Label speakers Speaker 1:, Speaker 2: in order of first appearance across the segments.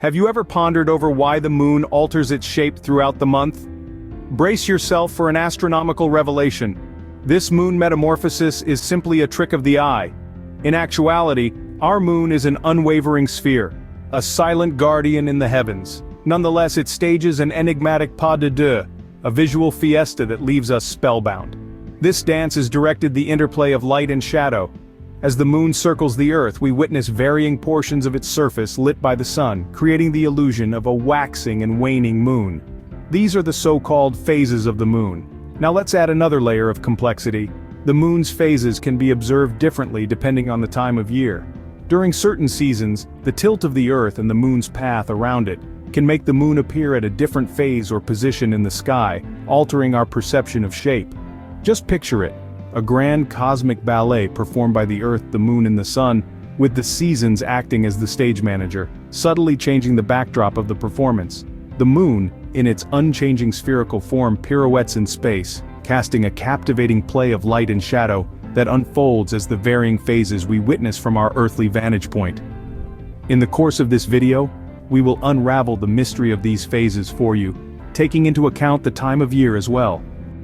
Speaker 1: Have you ever pondered over why the moon alters its shape throughout the month? Brace yourself for an astronomical revelation. This moon metamorphosis is simply a trick of the eye. In actuality, our moon is an unwavering sphere, a silent guardian in the heavens. Nonetheless, it stages an enigmatic pas de deux, a visual fiesta that leaves us spellbound. This dance is directed the interplay of light and shadow. As the moon circles the earth, we witness varying portions of its surface lit by the sun, creating the illusion of a waxing and waning moon. These are the so-called phases of the moon. Now let's add another layer of complexity. The moon's phases can be observed differently depending on the time of year. During certain seasons, the tilt of the earth and the moon's path around it can make the moon appear at a different phase or position in the sky, altering our perception of shape. Just picture it. A grand cosmic ballet performed by the Earth, the Moon and the Sun, with the seasons acting as the stage manager, subtly changing the backdrop of the performance. The Moon, in its unchanging spherical form, pirouettes in space, casting a captivating play of light and shadow that unfolds as the varying phases we witness from our earthly vantage point. In the course of this video, we will unravel the mystery of these phases for you, taking into account the time of year as well.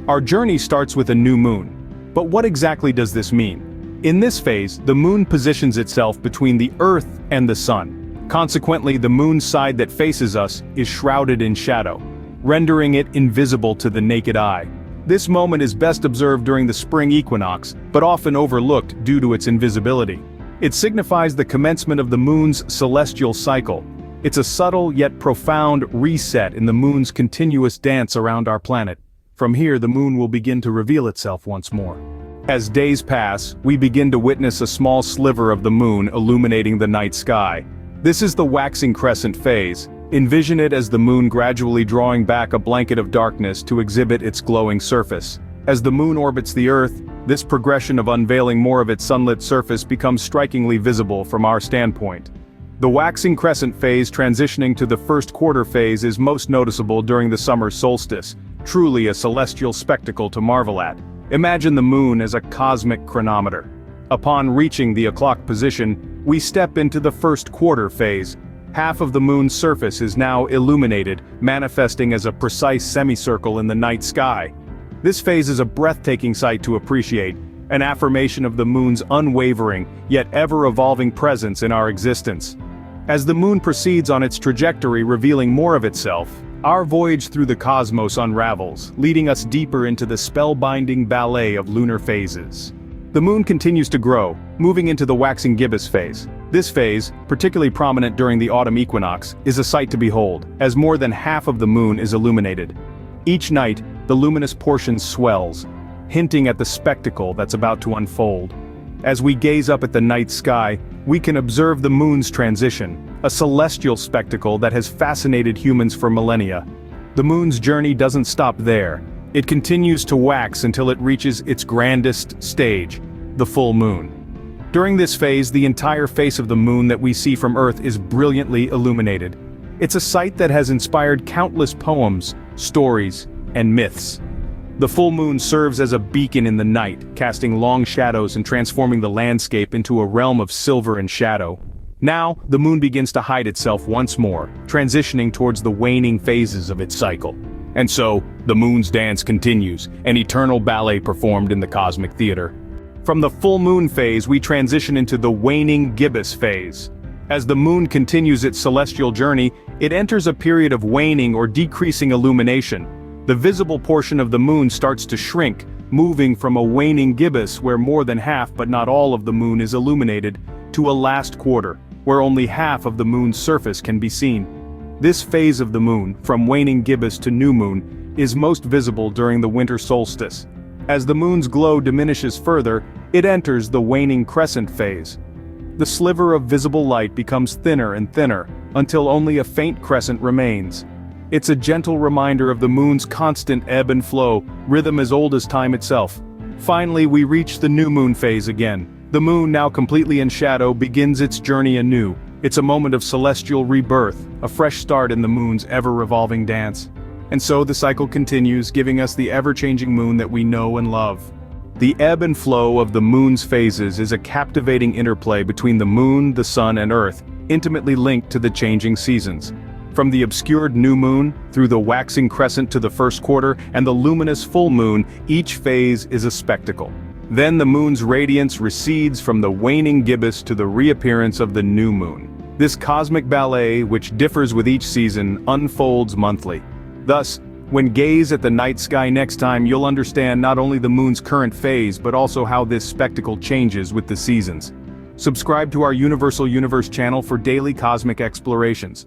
Speaker 1: Our journey starts with a new moon. But what exactly does this mean? In this phase, the moon positions itself between the Earth and the Sun. Consequently, the moon's side that faces us is shrouded in shadow, rendering it invisible to the naked eye. This moment is best observed during the spring equinox, but often overlooked due to its invisibility. It signifies the commencement of the moon's celestial cycle. It's a subtle yet profound reset in the moon's continuous dance around our planet. From here, the moon will begin to reveal itself once more. As days pass, we begin to witness a small sliver of the moon illuminating the night sky. This is the waxing crescent phase. Envision it as the moon gradually drawing back a blanket of darkness to exhibit its glowing surface. As the moon orbits the Earth, this progression of unveiling more of its sunlit surface becomes strikingly visible from our standpoint. The waxing crescent phase transitioning to the first quarter phase is most noticeable during the summer solstice. Truly a celestial spectacle to marvel at. Imagine the moon as a cosmic chronometer. Upon reaching the o'clock position, we step into the first quarter phase. Half of the moon's surface is now illuminated, manifesting as a precise semicircle in the night sky. This phase is a breathtaking sight to appreciate, an affirmation of the moon's unwavering, yet ever-evolving presence in our existence. As the moon proceeds on its trajectory revealing more of itself, our voyage through the cosmos unravels, leading us deeper into the spellbinding ballet of lunar phases. The moon continues to grow, moving into the waxing gibbous phase. This phase, particularly prominent during the autumn equinox, is a sight to behold, as more than half of the moon is illuminated. Each night, the luminous portion swells, hinting at the spectacle that's about to unfold. As we gaze up at the night sky, we can observe the moon's transition, a celestial spectacle that has fascinated humans for millennia. The moon's journey doesn't stop there. It continues to wax until it reaches its grandest stage, the full moon. During this phase, the entire face of the moon that we see from Earth is brilliantly illuminated. It's a sight that has inspired countless poems, stories, and myths. The full moon serves as a beacon in the night, casting long shadows and transforming the landscape into a realm of silver and shadow. Now, the moon begins to hide itself once more, transitioning towards the waning phases of its cycle. And so, the moon's dance continues, an eternal ballet performed in the cosmic theater. From the full moon phase, we transition into the waning gibbous phase. As the moon continues its celestial journey, it enters a period of waning or decreasing illumination. The visible portion of the moon starts to shrink, moving from a waning gibbous where more than half but not all of the moon is illuminated, to a last quarter, where only half of the moon's surface can be seen. This phase of the moon, from waning gibbous to new moon, is most visible during the winter solstice. As the moon's glow diminishes further, it enters the waning crescent phase. The sliver of visible light becomes thinner and thinner, until only a faint crescent remains. It's a gentle reminder of the moon's constant ebb and flow, rhythm as old as time itself. Finally, we reach the new moon phase again. The moon, now completely in shadow, begins its journey anew. It's a moment of celestial rebirth, a fresh start in the moon's ever-revolving dance. And so the cycle continues, giving us the ever-changing moon that we know and love. The ebb and flow of the moon's phases is a captivating interplay between the moon, the sun, and Earth, intimately linked to the changing seasons. From the obscured new moon, through the waxing crescent to the first quarter, and the luminous full moon, each phase is a spectacle. Then the moon's radiance recedes from the waning gibbous to the reappearance of the new moon. This cosmic ballet, which differs with each season, unfolds monthly. Thus, when gaze at the night sky next time, you'll understand not only the moon's current phase but also how this spectacle changes with the seasons. Subscribe to our Universal Universe channel for daily cosmic explorations.